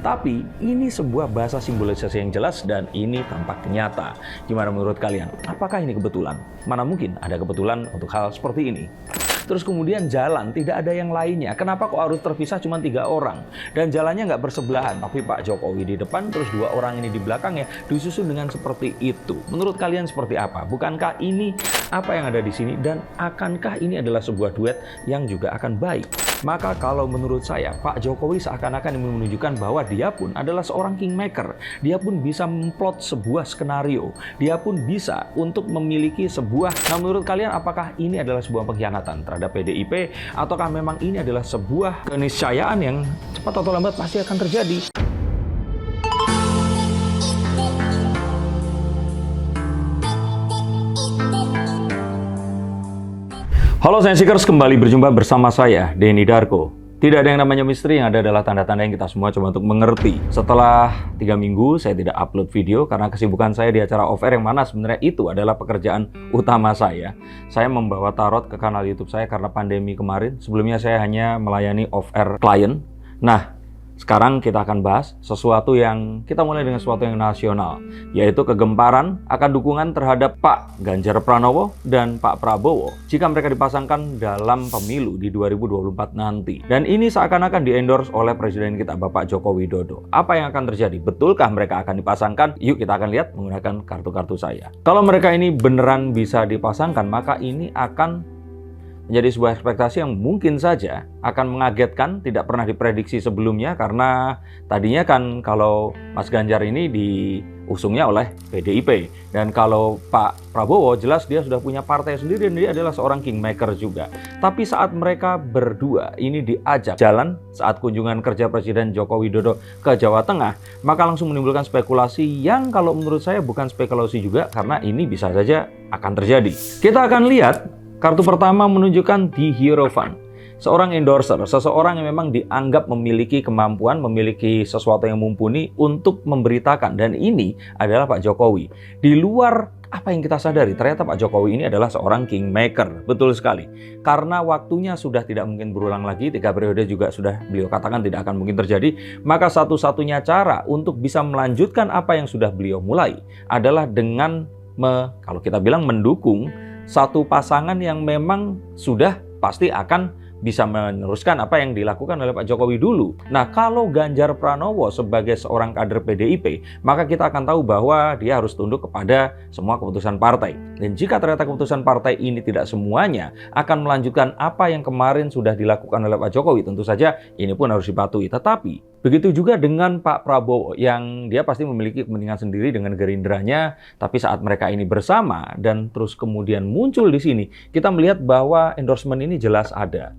Tapi ini sebuah bahasa simbolisasi yang jelas dan ini tampak nyata. Gimana menurut kalian? Apakah ini kebetulan? Mana mungkin ada kebetulan untuk hal seperti ini? Terus kemudian jalan, tidak ada yang lainnya. Kenapa kok harus terpisah cuma 3 orang? Dan jalannya nggak bersebelahan, tapi Pak Jokowi di depan, terus 2 orang ini di belakangnya, disusun dengan seperti itu. Menurut kalian seperti apa? Bukankah ini apa yang ada di sini? Dan akankah ini adalah sebuah duet yang juga akan baik? Maka kalau menurut saya, Pak Jokowi seakan-akan menunjukkan bahwa dia pun adalah seorang kingmaker. Dia pun bisa memplot sebuah skenario. Dia pun bisa untuk memiliki sebuah... Nah, menurut kalian apakah ini adalah sebuah pengkhianatan terhadap PDIP? Ataukah memang ini adalah sebuah keniscayaan yang cepat atau lambat pasti akan terjadi? Halo Sensikers, kembali berjumpa bersama saya, Denny Darko. Tidak ada yang namanya misteri, yang ada adalah tanda-tanda yang kita semua coba untuk mengerti. Setelah 3 minggu, saya tidak upload video karena kesibukan saya di acara off-air yang mana sebenarnya itu adalah pekerjaan utama saya. Saya membawa tarot ke kanal YouTube saya karena pandemi kemarin. Sebelumnya saya hanya melayani off-air klien. Nah, sekarang kita akan bahas sesuatu yang kita mulai dengan sesuatu yang nasional, yaitu kegemparan akan dukungan terhadap Pak Ganjar Pranowo dan Pak Prabowo jika mereka dipasangkan dalam pemilu di 2024 nanti. Dan ini seakan-akan di-endorse oleh Presiden kita Bapak Joko Widodo. Apa yang akan terjadi? Betulkah mereka akan dipasangkan? Yuk kita akan lihat menggunakan kartu-kartu saya. Kalau mereka ini beneran bisa dipasangkan, maka ini akan menjadi sebuah ekspektasi yang mungkin saja akan mengagetkan, tidak pernah diprediksi sebelumnya karena tadinya kan kalau Mas Ganjar ini diusungnya oleh PDIP dan kalau Pak Prabowo jelas dia sudah punya partai sendiri dan dia adalah seorang kingmaker juga. Tapi saat mereka berdua ini diajak jalan saat kunjungan kerja Presiden Joko Widodo ke Jawa Tengah, maka langsung menimbulkan spekulasi yang kalau menurut saya bukan spekulasi juga karena ini bisa saja akan terjadi. Kita akan lihat. Kartu pertama menunjukkan The Hierophant, seorang endorser, seseorang yang memang dianggap memiliki kemampuan, memiliki sesuatu yang mumpuni untuk memberitakan. Dan ini adalah Pak Jokowi. Di luar apa yang kita sadari, ternyata Pak Jokowi ini adalah seorang kingmaker. Betul sekali. Karena waktunya sudah tidak mungkin berulang lagi, 3 periode juga sudah beliau katakan tidak akan mungkin terjadi. Maka satu-satunya cara untuk bisa melanjutkan apa yang sudah beliau mulai adalah dengan, kalau kita bilang mendukung, satu pasangan yang memang sudah pasti akan bisa meneruskan apa yang dilakukan oleh Pak Jokowi dulu. Nah, kalau Ganjar Pranowo sebagai seorang kader PDIP, maka kita akan tahu bahwa dia harus tunduk kepada semua keputusan partai. Dan jika ternyata keputusan partai ini tidak semuanya akan melanjutkan apa yang kemarin sudah dilakukan oleh Pak Jokowi, tentu saja ini pun harus dipatuhi. Tetapi begitu juga dengan Pak Prabowo yang dia pasti memiliki kepentingan sendiri dengan gerindranya, tapi saat mereka ini bersama dan terus kemudian muncul di sini, kita melihat bahwa endorsement ini jelas ada.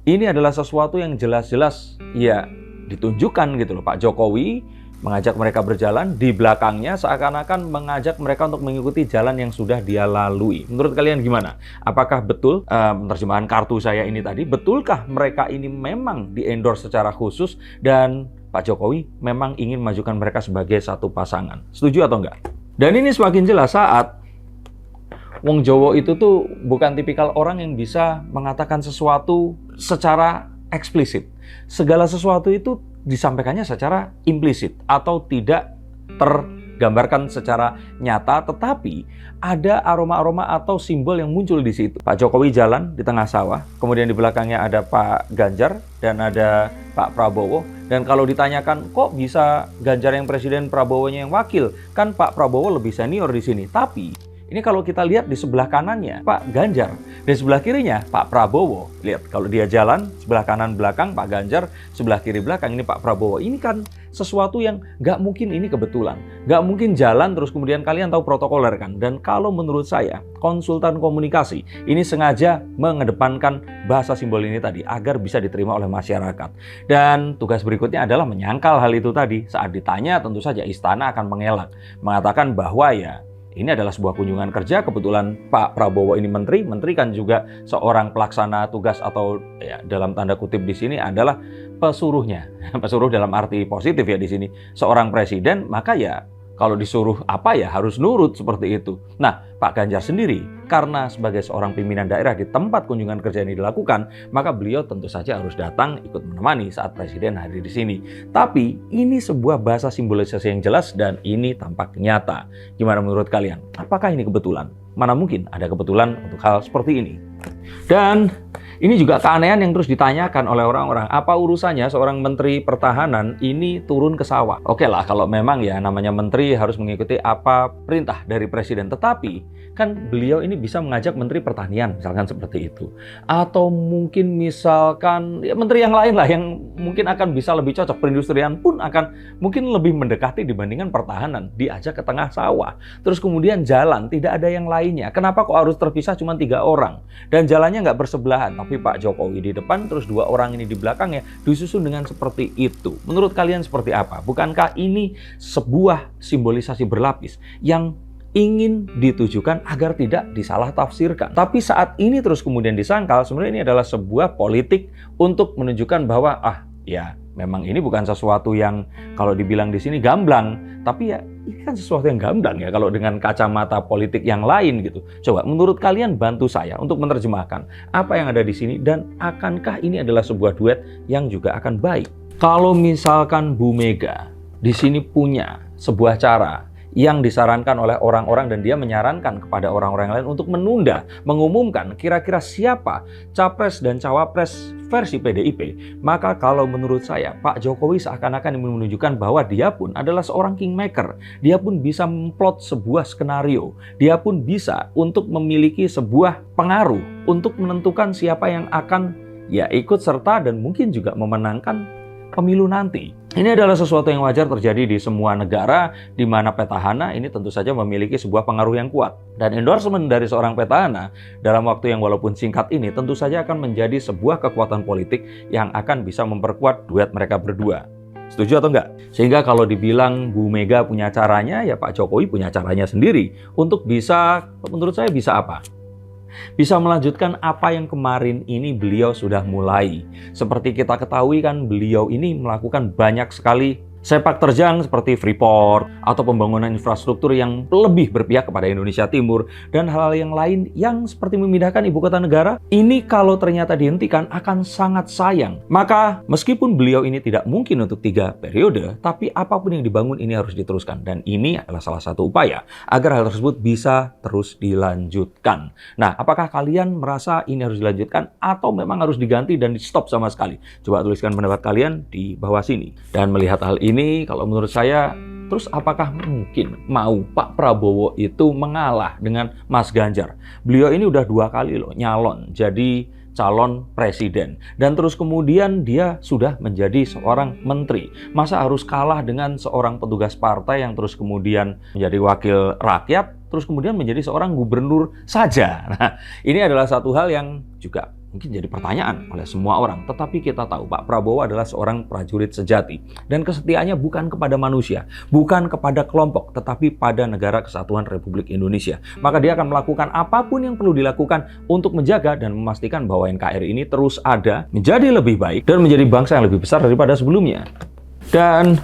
Ini adalah sesuatu yang jelas-jelas ya ditunjukkan gitu loh. Pak Jokowi mengajak mereka berjalan, di belakangnya seakan-akan mengajak mereka untuk mengikuti jalan yang sudah dia lalui. Menurut kalian gimana? Apakah betul terjemahan kartu saya ini tadi, betulkah mereka ini memang di-endorse secara khusus dan Pak Jokowi memang ingin majukan mereka sebagai satu pasangan? Setuju atau enggak? Dan ini semakin jelas saat Wong Jowo itu tuh bukan tipikal orang yang bisa mengatakan sesuatu secara eksplisit. Segala sesuatu itu disampaikannya secara implisit atau tidak tergambarkan secara nyata, tetapi ada aroma-aroma atau simbol yang muncul di situ. Pak Jokowi jalan di tengah sawah, kemudian di belakangnya ada Pak Ganjar dan ada Pak Prabowo. Dan kalau ditanyakan kok bisa Ganjar yang presiden, Prabowo-nya yang wakil, kan Pak Prabowo lebih senior di sini. Tapi ini kalau kita lihat di sebelah kanannya Pak Ganjar, di sebelah kirinya Pak Prabowo. Lihat, kalau dia jalan, sebelah kanan belakang Pak Ganjar, sebelah kiri belakang ini Pak Prabowo. Ini kan sesuatu yang nggak mungkin ini kebetulan. Nggak mungkin jalan terus kemudian kalian tahu protokoler kan. Dan kalau menurut saya, konsultan komunikasi ini sengaja mengedepankan bahasa simbol ini tadi agar bisa diterima oleh masyarakat. Dan tugas berikutnya adalah menyangkal hal itu tadi. Saat ditanya tentu saja istana akan mengelak, mengatakan bahwa ya ini adalah sebuah kunjungan kerja, kebetulan Pak Prabowo ini menteri kan juga seorang pelaksana tugas atau ya, dalam tanda kutip di sini adalah pesuruhnya. Pesuruh dalam arti positif ya di sini. Seorang presiden, maka ya Kalau disuruh apa ya harus nurut seperti itu. Nah, Pak Ganjar sendiri, karena sebagai seorang pimpinan daerah di tempat kunjungan kerja ini dilakukan, maka beliau tentu saja harus datang ikut menemani saat Presiden hadir di sini. Tapi ini sebuah bahasa simbolisasi yang jelas dan ini tampak nyata. Gimana menurut kalian? Apakah ini kebetulan? Mana mungkin ada kebetulan untuk hal seperti ini? Dan ini juga keanehan yang terus ditanyakan oleh orang-orang. Apa urusannya seorang menteri pertahanan ini turun ke sawah? Oke lah, kalau memang ya namanya menteri harus mengikuti apa perintah dari presiden. Tetapi kan beliau ini bisa mengajak menteri pertanian, misalkan seperti itu. Atau mungkin misalkan ya, menteri yang lain lah yang mungkin akan bisa lebih cocok. Perindustrian pun akan mungkin lebih mendekati dibandingkan pertahanan. Diajak ke tengah sawah. Terus kemudian jalan, tidak ada yang lainnya. Kenapa kok harus terpisah cuma 3 orang? Dan jalannya nggak bersebelahan. Tapi Pak Jokowi di depan, terus 2 orang ini di belakangnya disusun dengan seperti itu. Menurut kalian seperti apa? Bukankah ini sebuah simbolisasi berlapis yang ingin ditujukan agar tidak disalah tafsirkan? Tapi saat ini terus kemudian disangkal, sebenarnya ini adalah sebuah politik untuk menunjukkan bahwa ya memang ini bukan sesuatu yang kalau dibilang di sini gamblang, tapi ya ini kan sesuatu yang gamblang ya kalau dengan kacamata politik yang lain gitu. Coba menurut kalian bantu saya untuk menerjemahkan apa yang ada di sini dan akankah ini adalah sebuah duet yang juga akan baik? Kalau misalkan Bu Mega di sini punya sebuah cara yang disarankan oleh orang-orang dan dia menyarankan kepada orang-orang lain untuk menunda, mengumumkan kira-kira siapa capres dan cawapres versi PDIP, maka kalau menurut saya Pak Jokowi seakan-akan menunjukkan bahwa dia pun adalah seorang kingmaker. Dia pun bisa memplot sebuah skenario. Dia pun bisa untuk memiliki sebuah pengaruh untuk menentukan siapa yang akan ya ikut serta dan mungkin juga memenangkan pemilu nanti. Ini adalah sesuatu yang wajar terjadi di semua negara di mana petahana ini tentu saja memiliki sebuah pengaruh yang kuat. Dan endorsement dari seorang petahana dalam waktu yang walaupun singkat ini tentu saja akan menjadi sebuah kekuatan politik yang akan bisa memperkuat duet mereka berdua. Setuju atau enggak? Sehingga kalau dibilang Bu Mega punya caranya, ya Pak Jokowi punya caranya sendiri untuk bisa, menurut saya bisa apa? Bisa melanjutkan apa yang kemarin ini beliau sudah mulai. Seperti kita ketahui kan beliau ini melakukan banyak sekali sepak terjang seperti Freeport atau pembangunan infrastruktur yang lebih berpihak kepada Indonesia Timur dan hal-hal yang lain yang seperti memindahkan ibu kota negara. Ini kalau ternyata dihentikan akan sangat sayang. Maka meskipun beliau ini tidak mungkin untuk 3 periode, tapi apapun yang dibangun ini harus diteruskan. Dan ini adalah salah satu upaya agar hal tersebut bisa terus dilanjutkan. Nah, apakah kalian merasa ini harus dilanjutkan atau memang harus diganti dan di stop sama sekali? Coba tuliskan pendapat kalian di bawah sini. Dan melihat hal ini, kalau menurut saya, terus apakah mungkin mau Pak Prabowo itu mengalah dengan Mas Ganjar? Beliau ini udah 2 kali loh nyalon jadi calon presiden. Dan terus kemudian dia sudah menjadi seorang menteri. Masa harus kalah dengan seorang petugas partai yang terus kemudian menjadi wakil rakyat, terus kemudian menjadi seorang gubernur saja? Nah, ini adalah satu hal yang juga mungkin jadi pertanyaan oleh semua orang. Tetapi kita tahu Pak Prabowo adalah seorang prajurit sejati. Dan kesetiaannya bukan kepada manusia, bukan kepada kelompok, tetapi pada Negara Kesatuan Republik Indonesia. Maka dia akan melakukan apapun yang perlu dilakukan untuk menjaga dan memastikan bahwa NKRI ini terus ada, menjadi lebih baik, dan menjadi bangsa yang lebih besar daripada sebelumnya. Dan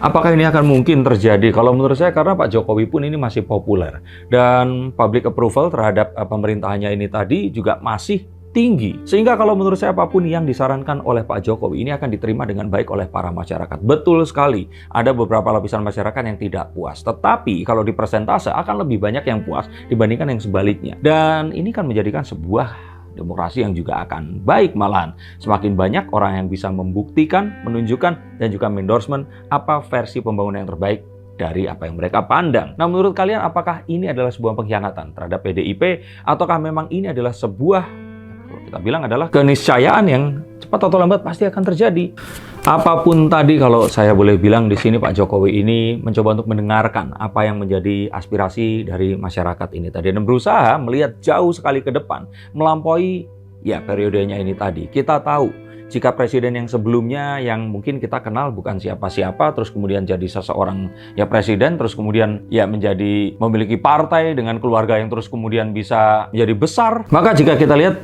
apakah ini akan mungkin terjadi? Kalau menurut saya karena Pak Jokowi pun ini masih populer. Dan public approval terhadap pemerintahannya ini tadi juga masih tinggi. Sehingga kalau menurut saya apapun yang disarankan oleh Pak Jokowi ini akan diterima dengan baik oleh para masyarakat. Betul sekali, ada beberapa lapisan masyarakat yang tidak puas. Tetapi kalau di persentase akan lebih banyak yang puas dibandingkan yang sebaliknya. Dan ini kan menjadikan sebuah demokrasi yang juga akan baik malahan. Semakin banyak orang yang bisa membuktikan, menunjukkan, dan juga mendorsement apa versi pembangunan yang terbaik dari apa yang mereka pandang. Nah, menurut kalian apakah ini adalah sebuah pengkhianatan terhadap PDIP ataukah memang ini adalah sebuah, kita bilang adalah keniscayaan yang cepat atau lambat pasti akan terjadi? Apapun tadi, kalau saya boleh bilang di sini Pak Jokowi ini mencoba untuk mendengarkan apa yang menjadi aspirasi dari masyarakat ini tadi dan berusaha melihat jauh sekali ke depan, melampaui ya periodenya ini tadi. Kita tahu jika presiden yang sebelumnya yang mungkin kita kenal bukan siapa-siapa, terus kemudian jadi seseorang ya presiden, terus kemudian ya menjadi memiliki partai dengan keluarga yang terus kemudian bisa menjadi besar. Maka jika kita lihat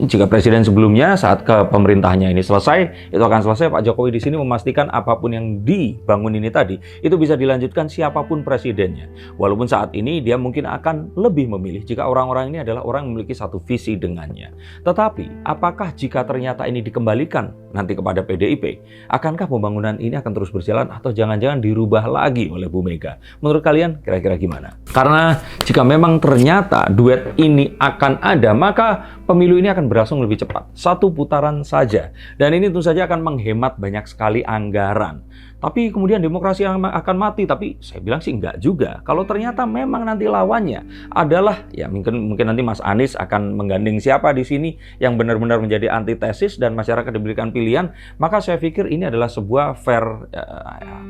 jika presiden sebelumnya saat pemerintahannya ini selesai, itu akan selesai. Pak Jokowi di sini memastikan apapun yang dibangun ini tadi, itu bisa dilanjutkan siapapun presidennya. Walaupun saat ini dia mungkin akan lebih memilih jika orang-orang ini adalah orang yang memiliki satu visi dengannya. Tetapi, apakah jika ternyata ini dikembalikan nanti kepada PDIP, akankah pembangunan ini akan terus berjalan atau jangan-jangan dirubah lagi oleh Bu Mega? Menurut kalian kira-kira gimana? Karena jika memang ternyata duet ini akan ada, maka pemilu ini akan berlangsung lebih cepat. Satu putaran saja. Dan ini tentu saja akan menghemat banyak sekali anggaran. Tapi kemudian demokrasi akan mati. Tapi saya bilang sih enggak juga. Kalau ternyata memang nanti lawannya adalah, ya mungkin nanti Mas Anies akan menggandeng siapa di sini yang benar-benar menjadi antitesis dan masyarakat diberikan pilihan, maka saya pikir ini adalah sebuah fair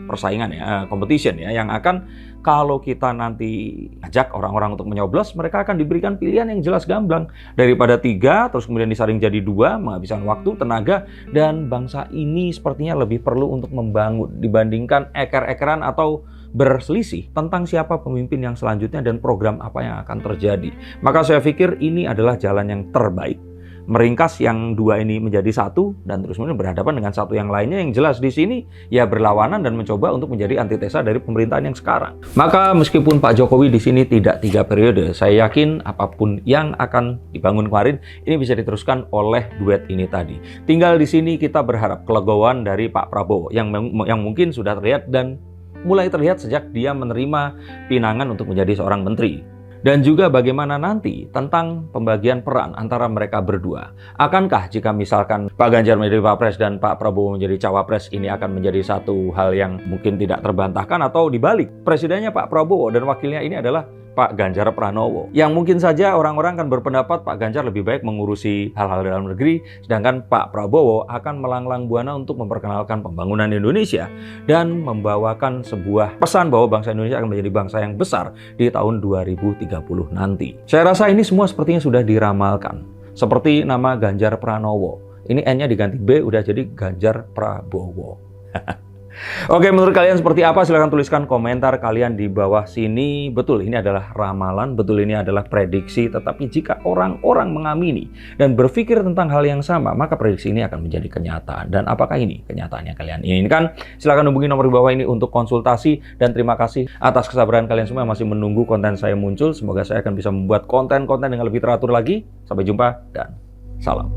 persaingan ya, competition ya, yang akan kalau kita nanti ajak orang-orang untuk menyoblos, mereka akan diberikan pilihan yang jelas gamblang. Daripada 3, terus kemudian disaring jadi 2, menghabiskan waktu, tenaga, dan bangsa ini sepertinya lebih perlu untuk membangun dibandingkan eker-ekeran atau berselisih tentang siapa pemimpin yang selanjutnya dan program apa yang akan terjadi. Maka saya pikir ini adalah jalan yang terbaik. Meringkas yang 2 ini menjadi 1 dan terus kemudian berhadapan dengan satu yang lainnya yang jelas di sini ya berlawanan dan mencoba untuk menjadi antitesa dari pemerintahan yang sekarang. Maka meskipun Pak Jokowi di sini tidak 3 periode, saya yakin apapun yang akan dibangun kemarin ini bisa diteruskan oleh duet ini tadi. Tinggal di sini kita berharap kelegoan dari Pak Prabowo yang mungkin sudah terlihat dan mulai terlihat sejak dia menerima pinangan untuk menjadi seorang menteri. Dan juga bagaimana nanti tentang pembagian peran antara mereka berdua. Akankah jika misalkan Pak Ganjar menjadi Wapres dan Pak Prabowo menjadi Cawapres, ini akan menjadi satu hal yang mungkin tidak terbantahkan, atau dibalik, presidennya Pak Prabowo dan wakilnya ini adalah Pak Ganjar Pranowo. Yang mungkin saja orang-orang akan berpendapat Pak Ganjar lebih baik mengurusi hal-hal dalam negeri, sedangkan Pak Prabowo akan melanglang buana untuk memperkenalkan pembangunan Indonesia dan membawakan sebuah pesan bahwa bangsa Indonesia akan menjadi bangsa yang besar di tahun 2030 nanti. Saya rasa ini semua sepertinya sudah diramalkan. Seperti nama Ganjar Pranowo. Ini N-nya diganti B, udah jadi Ganjar Prabowo. Oke, menurut kalian seperti apa? Silahkan tuliskan komentar kalian di bawah sini. Betul, ini adalah ramalan, betul ini adalah prediksi. Tetapi jika orang-orang mengamini dan berpikir tentang hal yang sama, maka prediksi ini akan menjadi kenyataan. Dan apakah ini kenyataannya kalian inginkan? Silahkan hubungi nomor di bawah ini untuk konsultasi. Dan terima kasih atas kesabaran kalian semua yang masih menunggu konten saya muncul. Semoga saya akan bisa membuat konten-konten dengan lebih teratur lagi. Sampai jumpa dan salam.